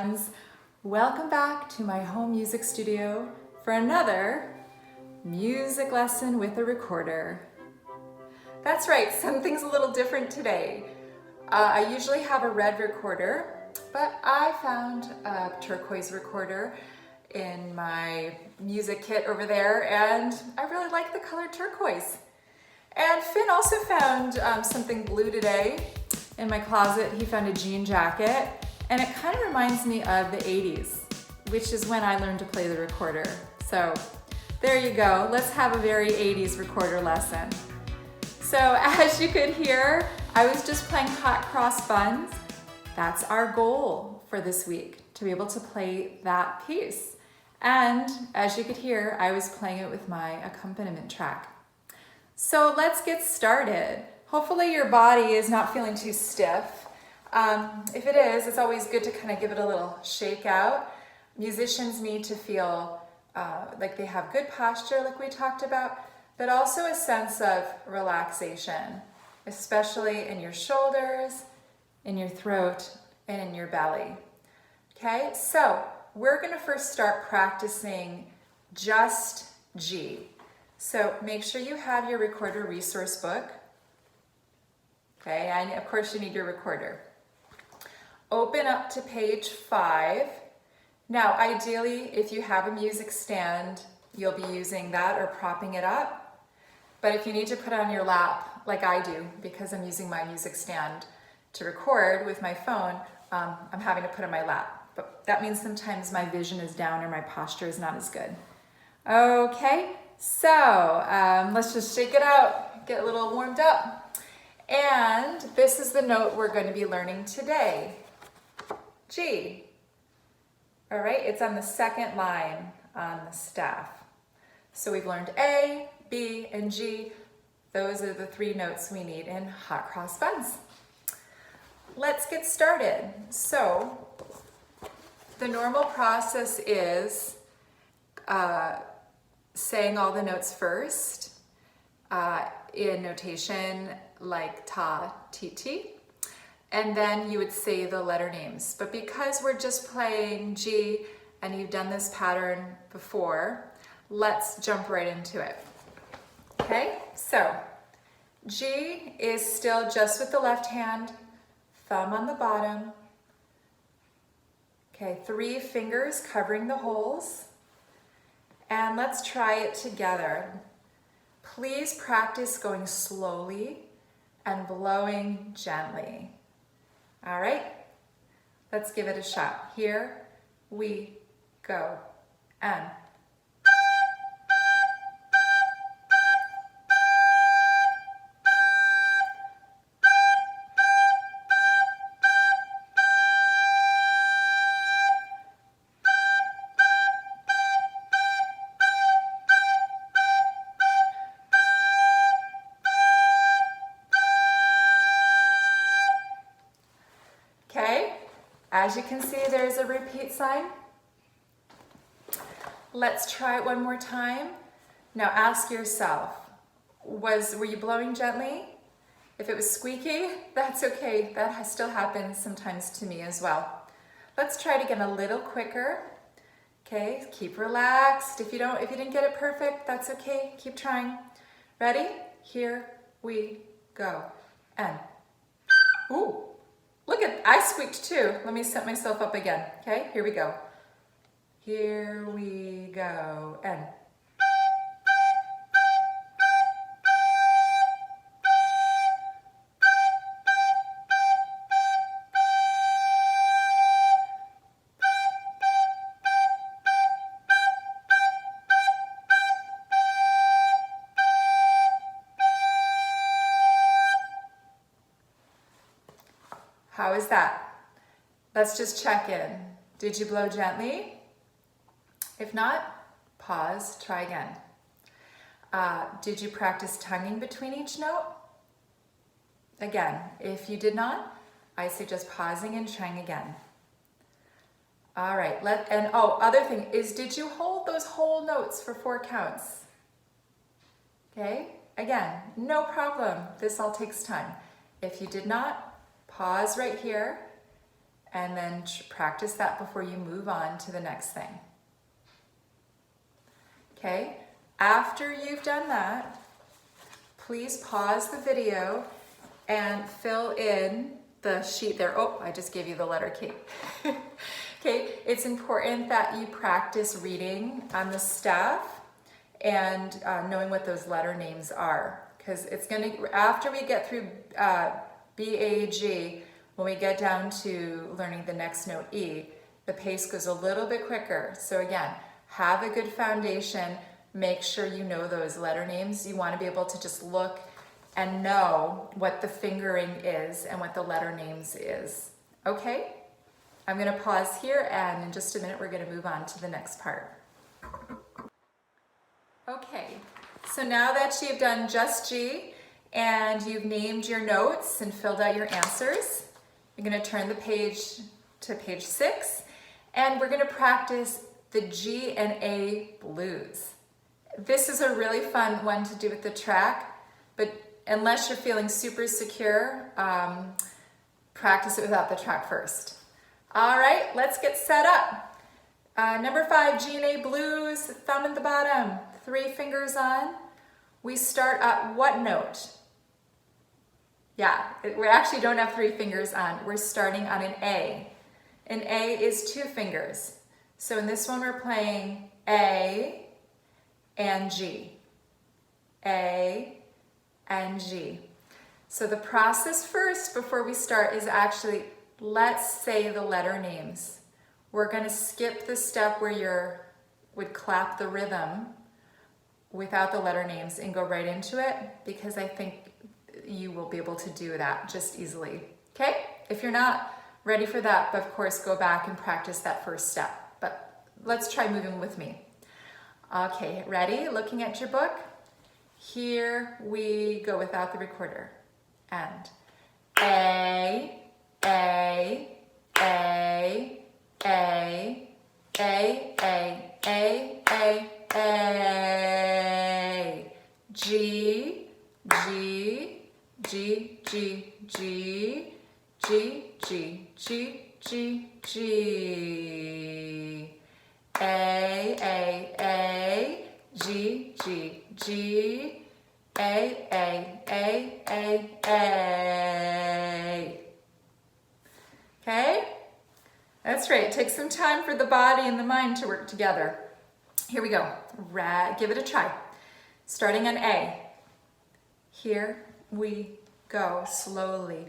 Buns. Welcome back to my home music studio for another music lesson with a recorder. That's right, something's a little different today. I usually have a red recorder, but I found a turquoise recorder in my music kit over there, and I really like the color turquoise. And Finn also found something blue today in my closet. He found a jean jacket, and it kind of reminds me of the 80s, which is when I learned to play the recorder. So there you go. Let's have a very 80s recorder lesson. So as you could hear, I was just playing Hot Cross Buns. That's our goal for this week, to be able to play that piece. And as you could hear, I was playing it with my accompaniment track. So let's get started. Hopefully your body is not feeling too stiff. If it is, it's always good to kind of give it a little shake out. Musicians need to feel like they have good posture, like we talked about, but also a sense of relaxation, especially in your shoulders, in your throat, and in your belly. Okay, so we're going to first start practicing just G. So make sure you have your recorder resource book. Okay, and of course you need your recorder. Open up to page 5. Now, ideally, if you have a music stand, you'll be using that or propping it up. But if you need to put it on your lap, like I do, because I'm using my music stand to record with my phone, I'm having to put it on my lap. But that means sometimes my vision is down or my posture is not as good. Okay, so let's just shake it out, get a little warmed up. And this is the note we're going to be learning today, G. All right, it's on the second line on the staff. So we've learned A, B, and G. Those are the 3 notes we need in Hot Cross Buns. Let's get started. So the normal process is saying all the notes first in notation like ta, ti, ti, and then you would say the letter names. But because we're just playing G and you've done this pattern before, let's jump right into it. Okay, so G is still just with the left hand, thumb on the bottom. Okay, 3 fingers covering the holes. And let's try it together. Please practice going slowly and blowing gently. All right, let's give it a shot. Here we go. And okay, as you can see, there's a repeat sign. Let's try it one more time. Now ask yourself, were you blowing gently? If it was squeaky, that's okay. That still happens sometimes to me as well. Let's try it again a little quicker. Okay, keep relaxed. If you didn't get it perfect, that's okay. Keep trying. Ready? Here we go. And ooh. Look I squeaked too. Let me set myself up again. Okay, here we go. Here we go. And how is that? Let's just check in. Did you blow gently? If not, pause, try again. Did you practice tonguing between each note? Again, if you did not, I suggest pausing and trying again. All right, other thing is, did you hold those whole notes for 4 counts? Okay, again, no problem. This all takes time. If you did not, pause right here and then practice that before you move on to the next thing. Okay, after you've done that, please pause the video and fill in the sheet there. Oh, I just gave you the letter K. Okay, it's important that you practice reading on the staff and knowing what those letter names are, because it's gonna, after we get through B, A, G, when we get down to learning the next note, E, the pace goes a little bit quicker. So again, have a good foundation, make sure you know those letter names. You wanna be able to just look and know what the fingering is and what the letter names is. Okay? I'm gonna pause here, and in just a minute we're gonna move on to the next part. Okay, so now that you've done just G and you've named your notes and filled out your answers, you're gonna turn the page to page 6, and we're gonna practice the G and A blues. This is a really fun one to do with the track, but unless you're feeling super secure, practice it without the track first. All right, let's get set up. Number 5, G and A blues, thumb at the bottom, 3 fingers on. We start at what note? Yeah, we actually don't have 3 fingers on. We're starting on an A. An A is 2 fingers. So in this one, we're playing A and G. A and G. So the process first before we start is actually, let's say the letter names. We're gonna skip the step where you would clap the rhythm without the letter names and go right into it, because I think you will be able to do that just easily. Okay? If you're not ready for that, of course, go back and practice that first step. But let's try moving with me. Okay, ready? Looking at your book. Here we go without the recorder. And A, A, A, A, A, A, A, A, A, G, G, G, G, G, G, G, G, G, G, A, A, A, G, G, G, A, A, A, A, A. Okay? That's right. Take some time for the body and the mind to work together. Here we go. Give it a try. Starting on A. Here we go slowly.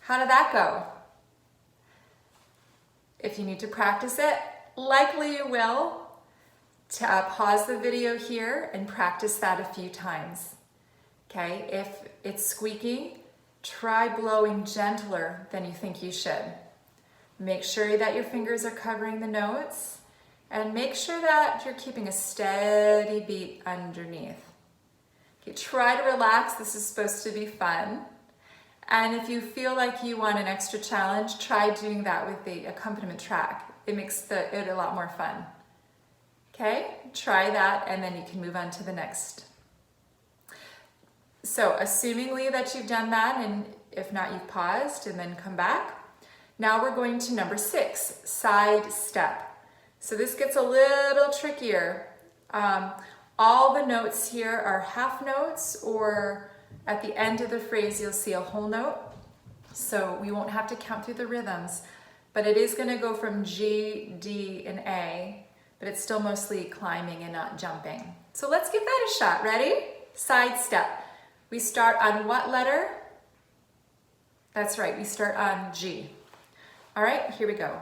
How did that go? If you need to practice it, likely you will. Pause the video here and practice that a few times. Okay, if it's squeaky, try blowing gentler than you think you should. Make sure that your fingers are covering the notes, and make sure that you're keeping a steady beat underneath. Okay, try to relax. This is supposed to be fun. And if you feel like you want an extra challenge, try doing that with the accompaniment track. It makes it a lot more fun. Okay, try that, and then you can move on to the next. So assumingly that you've done that, and if not, you've paused and then come back. Now we're going to number 6, side step. So this gets a little trickier. All the notes here are half notes, or at the end of the phrase, you'll see a whole note. So we won't have to count through the rhythms, but it is gonna go from G, D, and A, but it's still mostly climbing and not jumping. So let's give that a shot. Ready? Side step. We start on what letter? That's right, we start on G. All right, here we go.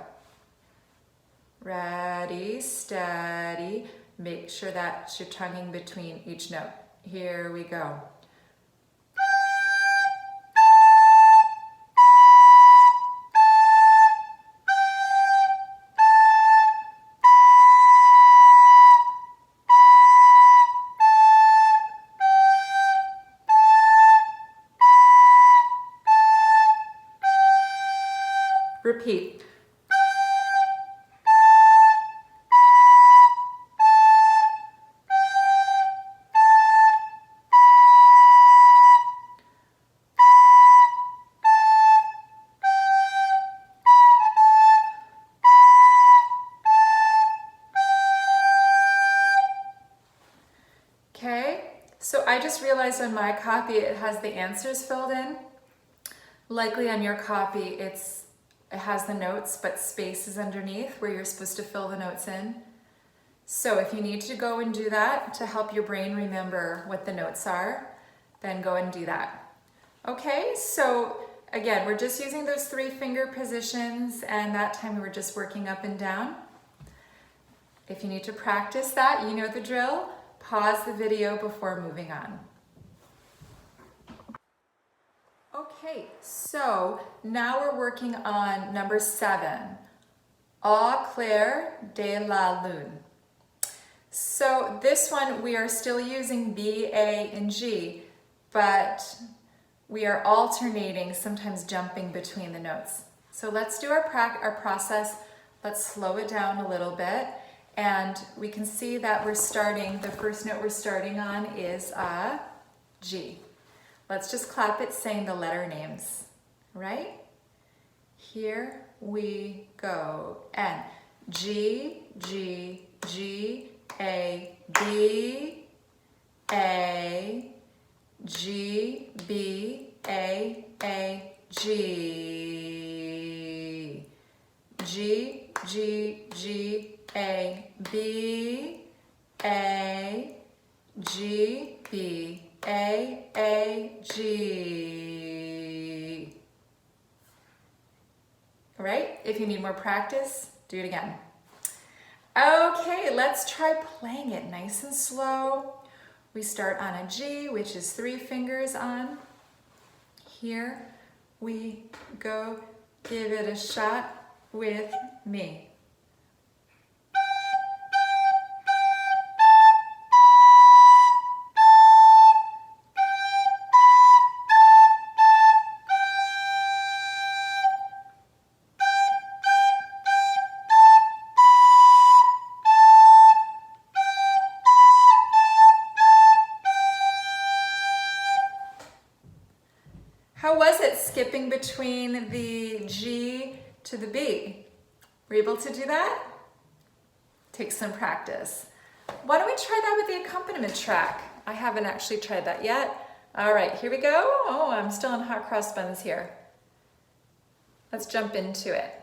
Ready, steady. Make sure that you're tonguing between each note. Here we go. Repeat. Okay, so I just realized on my copy it has the answers filled in. Likely on your copy it has the notes, but space is underneath where you're supposed to fill the notes in. So if you need to go and do that to help your brain remember what the notes are, then go and do that. Okay, so again, we're just using those 3 finger positions, and that time we were just working up and down. If you need to practice that, you know the drill. Pause the video before moving on. Okay, so now we're working on number 7, Au clair de la lune. So this one we are still using B, A, and G, but we are alternating, sometimes jumping between the notes. So let's do our process. Let's slow it down a little bit. And we can see that we're starting, the first note we're starting on is a G. Let's just clap it saying the letter names, right? Here we go. And G, G, G, A, B, A, G, B, A, G, G, G, G, A, B, A, G, B, A, G. All right, if you need more practice, do it again. Okay, let's try playing it nice and slow. We start on a G, which is 3 fingers on. Here we go, give it a shot with me. How was it skipping between the G to the B? Were you able to do that? Take some practice. Why don't we try that with the accompaniment track? I haven't actually tried that yet. All right, here we go. Oh, I'm still on Hot Cross Buns here. Let's jump into it.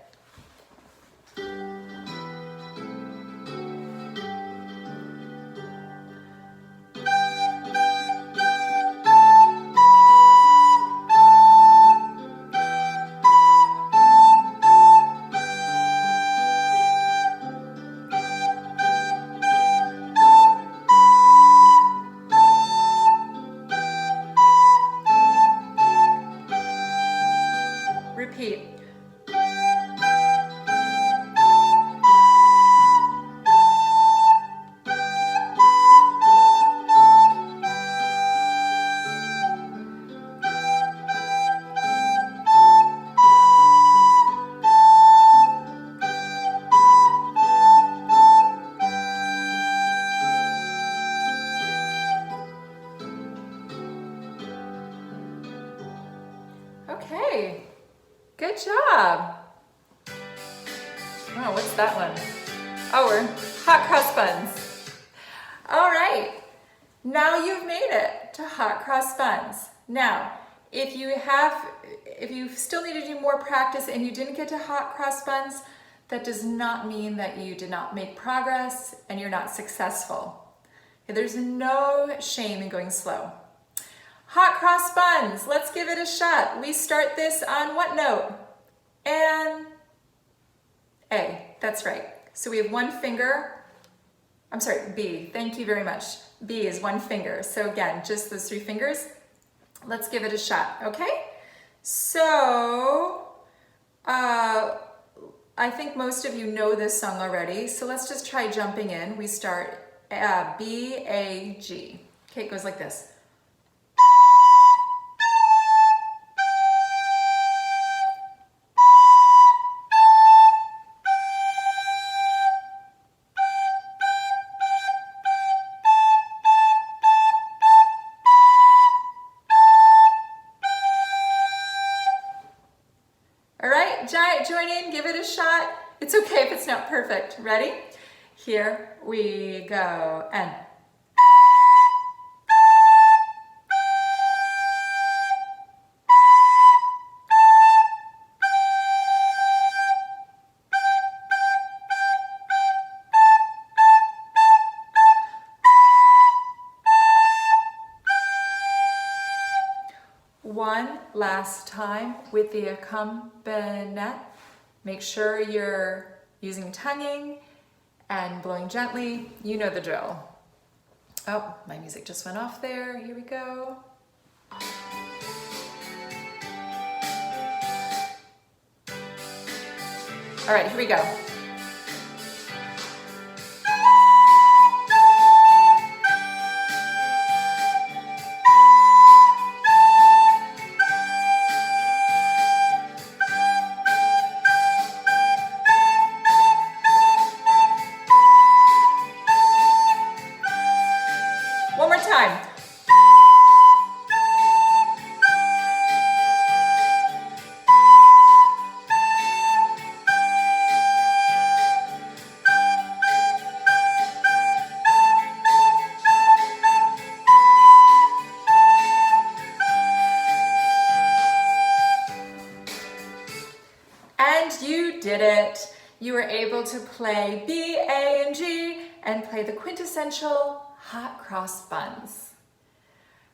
Repeat. Okay, good job. Oh, what's that one? Oh, we're Hot Cross Buns. All right, now you've made it to Hot Cross Buns. Now, if you still need to do more practice and you didn't get to Hot Cross Buns, that does not mean that you did not make progress and you're not successful. There's no shame in going slow. Hot Cross Buns, let's give it a shot. We start this on what note? And A, that's right. So we have 1 finger, I'm sorry, B, thank you very much. B is 1 finger. So again, just those 3 fingers. Let's give it a shot, okay? So, I think most of you know this song already, so let's just try jumping in. We start B, A, G. Okay, it goes like this. join in, give it a shot. It's okay if it's not perfect. Ready? Here we go, and one last time with the accompaniment. Make sure you're using tonguing and blowing gently. You know the drill. Oh, my music just went off there. Here we go. All right, here we go. One more time. And you did it. You were able to play B, A, and G and play the quintessential Hot Cross Buns.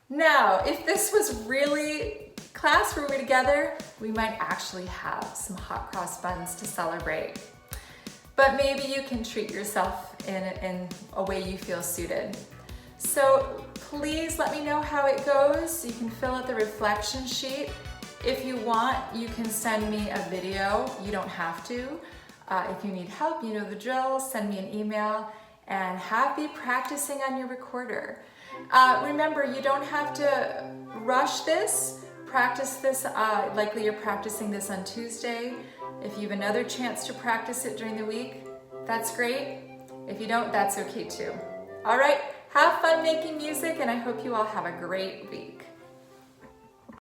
Now, if this was really class where we're together, we might actually have some Hot Cross Buns to celebrate. But maybe you can treat yourself in a way you feel suited. So please let me know how it goes. You can fill out the reflection sheet. If you want, you can send me a video. You don't have to. If you need help, you know the drill, send me an email. And happy practicing on your recorder. Remember, you don't have to rush this. Practice this, likely you're practicing this on Tuesday. If you have another chance to practice it during the week, that's great. If you don't, that's okay too. All right, have fun making music, and I hope you all have a great week.